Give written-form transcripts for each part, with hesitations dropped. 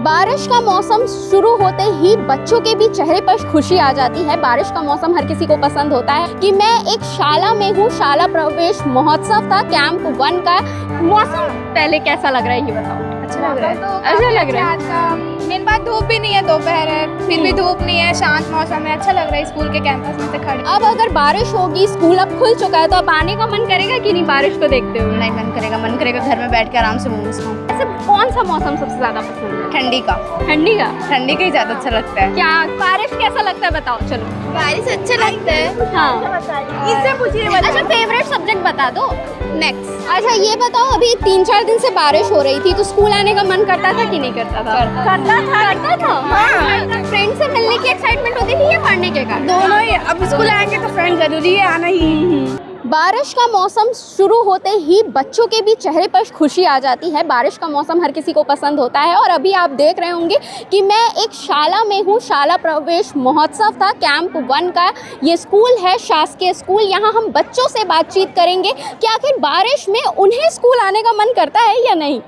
बारिश का मौसम शुरू होते ही बच्चों के भी चेहरे पर खुशी आ जाती है। बारिश का मौसम हर किसी को पसंद होता है। कि मैं एक शाला में हूँ, शाला प्रवेश महोत्सव था कैंप 1 का। मौसम पहले कैसा लग रहा है ये बताओ। अच्छा लग रहा है, तो अच्छा लग रहा है। आज का मेन बात धूप भी नहीं है, दोपहर है फिर भी धूप नहीं है, शांत मौसम है, अच्छा लग रहा है स्कूल के कैंपस में से खड़े। अब अगर बारिश होगी, स्कूल अब खुल चुका है, तो अब आने का मन करेगा कि नहीं बारिश को देखते हुए? नहीं, मन करेगा घर में बैठ के आराम से मोमोज खाऊं। ऐसे कौन सा मौसम सबसे ज्यादा पसंद है? ठंडी का ठंडी का ही ज्यादा अच्छा लगता है। क्या बारिश कैसा लगता है बताओ। चलो बारिश अच्छा लगता है। हाँ, इससे पूछिए। अच्छा फेवरेट सब्जेक्ट बता दो। नेक्स्ट। अच्छा ये बताओ, अभी 3-4 दिन से बारिश हो रही थी तो स्कूल आने का मन करता था कि नहीं करता था? करता था। हाँ। फ्रेंड से मिलने की एक्साइटमेंट होती थी या पढ़ने के कारण? दोनों ही। अब स्कूल आएंगे तो फ्रेंड जरूरी है आना ही। बारिश का मौसम शुरू होते ही बच्चों के भी चेहरे पर खुशी आ जाती है। बारिश का मौसम हर किसी को पसंद होता है। और अभी आप देख रहे होंगे कि मैं एक शाला में हूँ, शाला प्रवेश महोत्सव था कैंप 1 का। ये स्कूल है, शासकीय स्कूल। यहाँ हम बच्चों से बातचीत करेंगे कि आखिर बारिश में उन्हें स्कूल आने का मन करता है या नहीं।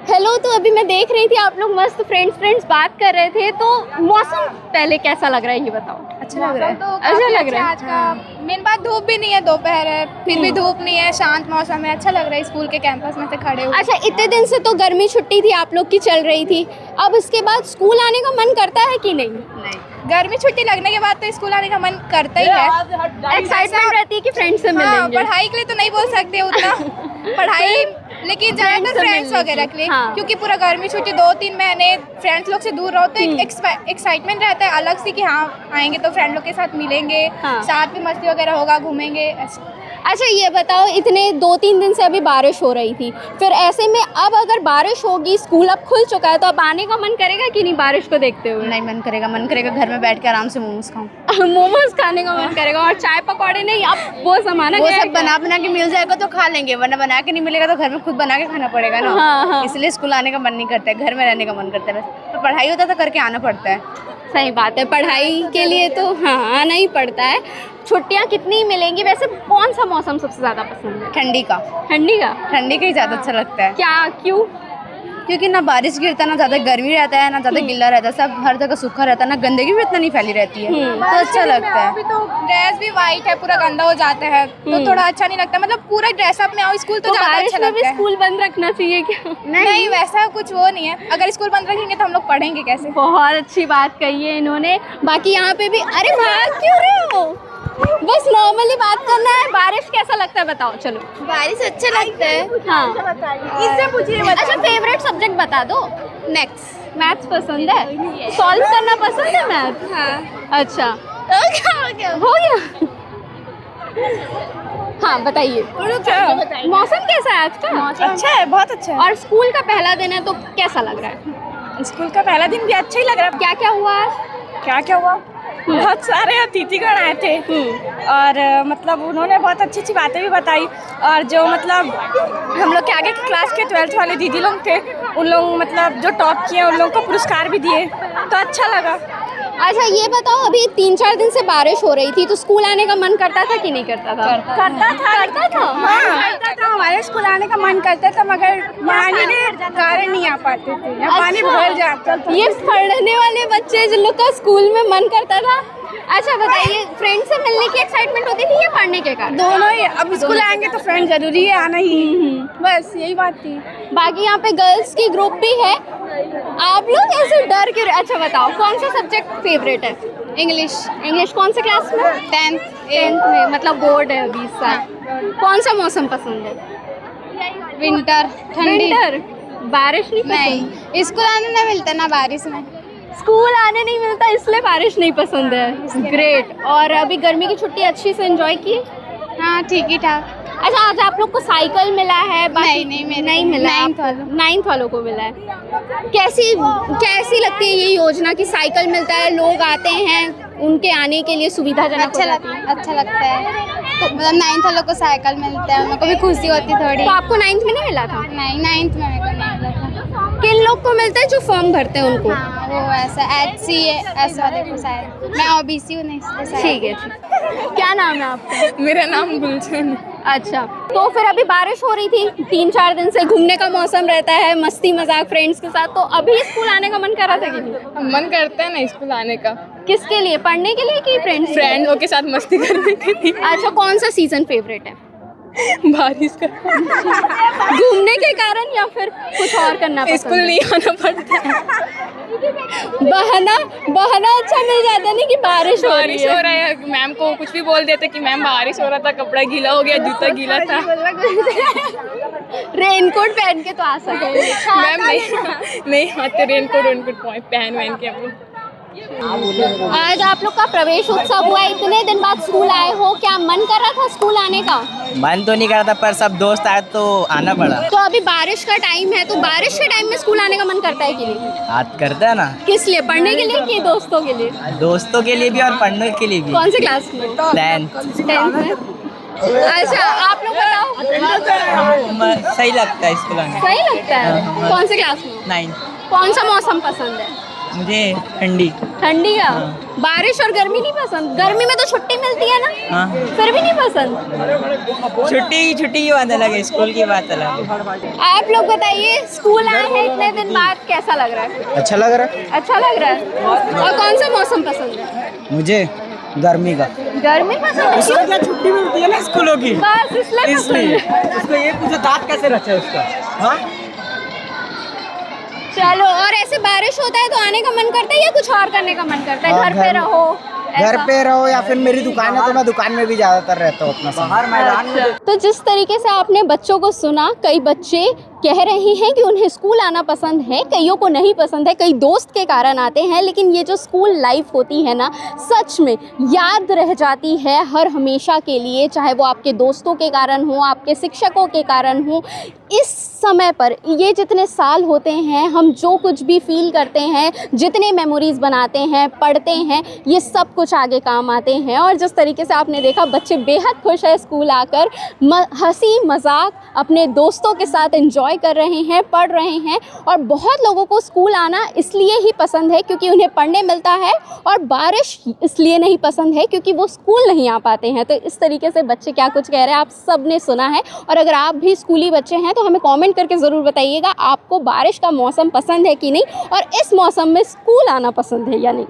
हेलो, तो अभी मैं देख रही थी आप लोग मस्त फ्रेंड्स बात कर रहे थे, तो मौसम पहले कैसा लग रहा है ये बताओ। अच्छा लग रहा है, तो अच्छा लग रहा है। आज का मेन बात धूप भी नहीं है, दोपहर है फिर भी धूप नहीं है, शांत मौसम है, अच्छा लग रहा है स्कूल के कैंपस में से खड़े हुए। अच्छा, इतने दिन से तो गर्मी छुट्टी थी आप लोग की चल रही थी, अब इसके बाद स्कूल आने का मन करता है कि नहीं? गर्मी छुट्टी लगने के बाद तो स्कूल आने का मन करता ही है। एक्साइटमेंट रहती है कि फ्रेंड्स से मिलेंगे। पढ़ाई के लिए तो नहीं बोल सकते उतना पढ़ाई, लेकिन ज्यादातर फ्रेंड्स वगैरह के लिए। हाँ। क्योंकि पूरा गर्मी छुट्टी 2-3 महीने फ्रेंड्स लोग से दूर रहो तो एक एक्साइटमेंट रहता है अलग से कि हाँ आएंगे तो फ्रेंड लोग के साथ मिलेंगे, हाँ। साथ में मस्ती वगैरह होगा, घूमेंगे। अच्छा ये बताओ, इतने 2-3 दिन से अभी बारिश हो रही थी, फिर ऐसे में अब अगर बारिश होगी, स्कूल अब खुल चुका है, तो अब आने का मन करेगा कि नहीं बारिश को देखते हुए? नहीं, मन करेगा घर में बैठ के आराम से मोमोज खाऊं। मोमोज खाने का मन करेगा और चाय पकौड़े नहीं, अब वो जमाना वो गया सब बना के मिल जाएगा तो खा लेंगे, वरना बना के नहीं मिलेगा तो घर में खुद बना के खाना पड़ेगा ना। हाँ। इसलिए स्कूल आने का मन नहीं करता है, घर में रहने का मन करता है। बस तो पढ़ाई होता तो करके आना पड़ता है। सही बात है, पढ़ाई के लिए तो हाँ आना ही पड़ता है। छुट्टियाँ कितनी मिलेंगी? वैसे कौन सा मौसम सबसे ज़्यादा पसंद है? ठंडी का ही ज़्यादा अच्छा लगता है। क्या, क्यों? क्योंकि ना बारिश गिरता, ना ज़्यादा गर्मी रहता है, ना ज़्यादा गिल्ला रहता है, सब हर जगह सूखा रहता है, ना गंदगी भी इतना नहीं फैली रहती है, तो अच्छा लगता है। अभी तो ड्रेस भी वाइट है, पूरा गंदा हो जाता है तो थोड़ा अच्छा नहीं लगता। मतलब पूरा ड्रेसअप में आओ स्कूल तो ज़्यादा बारिश अच्छा में भी लगता है। स्कूल बंद रखना चाहिए क्या? नहीं, वैसा कुछ वो नहीं है। अगर स्कूल बंद रखेंगे तो हम लोग पढ़ेंगे कैसे? बहुत अच्छी बात कही है इन्होंने। बाकी यहाँ पे भी, अरे भाग क्यों रहे हो? बस नॉर्मली बात करना है। बारिश कैसा लगता है बताओ। चलो बारिश अच्छा लगता है। हाँ, इससे पूछिए। अच्छा फेवरेट सब्जेक्ट बता दो। नेक्स्ट। मैथ्स पसंद है? सॉल्व करना पसंद है मैथ? हाँ। अच्छा, हो हो गया। हाँ बताइए, मौसम कैसा है आज का? अच्छा है, बहुत अच्छा है। और स्कूल का पहला दिन है तो कैसा लग रहा है? स्कूल का पहला दिन भी अच्छा ही लग रहा है। क्या क्या हुआ आज? क्या हुआ? बहुत सारे अतिथिगण आए थे और मतलब उन्होंने बहुत अच्छी अच्छी बातें भी बताई। और जो मतलब हम लोग के आगे की क्लास के 12th वाले दीदी लोग थे, उन लोग मतलब जो टॉप किए उन लोगों को पुरस्कार भी दिए, तो अच्छा लगा। अच्छा ये बताओ, अभी 3-4 दिन से बारिश हो रही थी तो स्कूल आने का मन करता था कि नहीं करता था? करता था। हमारे स्कूल आने का मन करता था, मगर पानी के कारण नहीं आ पाते थे, या पानी भर जाता था। ये पढ़ने वाले बच्चे जिन लोग का स्कूल में मन करता था। अच्छा बताइए, फ्रेंड से मिलने की एक्साइटमेंट होती थी या पढ़ने के कारण? दोनों ही। अब स्कूल आएंगे तो फ्रेंड जरूरी है आना ही। बस यही बात थी। बाकी यहाँ पे गर्ल्स की ग्रुप भी है। आप लोग ऐसे डर क्यों रहे? अच्छा बताओ, कौन सा सब्जेक्ट फेवरेट है? इंग्लिश कौन से क्लास में? 10th में, मतलब बोर्ड है अभी इस साल। कौन सा मौसम पसंद है? विंटर। बारिश नहीं पसंद? स्कूल आने नहीं मिलता ना बारिश में। स्कूल आने नहीं मिलता इसलिए बारिश नहीं पसंद है। ग्रेट। और अभी गर्मी की छुट्टी अच्छी से एंजॉय की? हाँ, ठीक ही ठाक। अच्छा, आज आप लोग को साइकिल मिला है? नहीं मिला। 9th वालों को मिला है। कैसी लगती है ये योजना कि साइकिल मिलता है, लोग आते हैं, उनके आने के लिए सुविधाजनक अच्छा लगता है। तो मतलब 9th वालों को साइकिल मिलता है, उनको भी खुशी होती थोड़ी। तो आपको 9th में नहीं मिला था? नहीं, 9th में मेरे को नहीं मिला था। किन लोग को मिलता है? जो फॉर्म भरते हैं उनको? हाँ, वो ऐसा HCS वाले को शायद। मैं OBC हूँ नहीं, इसलिए शायद। ठीक है। क्या नाम है आपका? मेरा नाम गुलशन। अच्छा, तो फिर अभी बारिश हो रही थी 3-4 दिन से, घूमने का मौसम रहता है, मस्ती मजाक फ्रेंड्स के साथ, तो अभी स्कूल आने का मन कर रहा था कि नहीं? मन करता है ना स्कूल आने का, किसके लिए, पढ़ने के लिए कि फ्रेंडों के साथ मस्ती करने के लिए। अच्छा, कौन सा सीजन फेवरेट है? बारिश का। घूमने के कारण या फिर कुछ और करना पसंद स्कूल है? नहीं आना पड़ता है। बहाना अच्छा मिल जाता है ना कि बारिश हो रही है। रहा है, मैम को कुछ भी बोल देते कि मैम बारिश हो रहा था, कपड़ा गीला हो गया, जूता गीला था। रेनकोट पहन के तो आ सके। मैम नहीं आते रेनकोट पहन वहन के हम लोग। आज आप लोग का प्रवेश उत्सव हुआ, इतने दिन बाद स्कूल आए हो, क्या मन कर रहा था स्कूल आने का? मन तो नहीं कर रहा था, पर सब दोस्त आए तो आना पड़ा। तो अभी बारिश का टाइम है, तो बारिश के टाइम में स्कूल आने का मन करता है कि नहीं? आज करता है ना, किस लिए, पढ़ने के लिए कि दोस्तों के लिए? दोस्तों के लिए भी और पढ़ने के लिए भी। कौन से क्लास में? 10th में। अच्छा, आप लोग बताओ। सही लगता है स्कूल आने। सही लगता है। कौन से क्लास में? 9th। कौन सा मौसम पसंद है? मुझे ठंडी। ठंडी का? बारिश और गर्मी नहीं पसंद? गर्मी में तो छुट्टी मिलती है ना? हाँ। फिर भी नहीं पसंद? छुट्टी की बात अलग है, स्कूल की बात अलग है। आप लोग बताइए, स्कूल आए हैं इतने दिन बाद, कैसा लग रहा है? अच्छा लग रहा है। अच्छा लग रहा है। और कौन सा मौसम पसंद है? मुझे गर्मी का। गर्मी पसंद है? क्यों? छुट्टी मिलती है ना स्कूलों की, बस इसलिए पसंद है। इसको ये पूछो दांत कैसे रचा है उसका। हाँ, चलो, और ऐसे बारिश होता है तो आने का मन करता है या कुछ और करने का मन करता है? घर पे रहो घर ऐसा? पे रहो, या फिर मेरी दुकान है तो मैं दुकान में भी ज्यादातर रहता हूँ अपना बाहर मैदान में। तो जिस तरीके से आपने बच्चों को सुना, कई बच्चे कह रहे हैं कि उन्हें स्कूल आना पसंद है, कईयों को नहीं पसंद है, कई दोस्त के कारण आते हैं, लेकिन ये जो स्कूल लाइफ होती है ना, सच में याद रह जाती है हर हमेशा के लिए, चाहे वो आपके दोस्तों के कारण हो, आपके शिक्षकों के कारण हो। इस समय पर ये जितने साल होते हैं, हम जो कुछ भी फील करते हैं, जितने मेमोरीज़ बनाते हैं, पढ़ते हैं, ये सब कुछ आगे काम आते हैं। और जिस तरीके से आपने देखा, बच्चे बेहद खुश है स्कूल आकर, हंसी मजाक अपने दोस्तों के साथ एंजॉय कर रहे हैं, पढ़ रहे हैं। और बहुत लोगों को स्कूल आना इसलिए ही पसंद है क्योंकि उन्हें पढ़ने मिलता है, और बारिश इसलिए नहीं पसंद है क्योंकि वो स्कूल नहीं आ पाते हैं। तो इस तरीके से बच्चे क्या कुछ कह रहे हैं आप सब ने सुना है। और अगर आप भी स्कूली बच्चे हैं तो हमें कमेंट करके ज़रूर बताइएगा, आपको बारिश का मौसम पसंद है कि नहीं, और इस मौसम में स्कूल आना पसंद है या नहीं।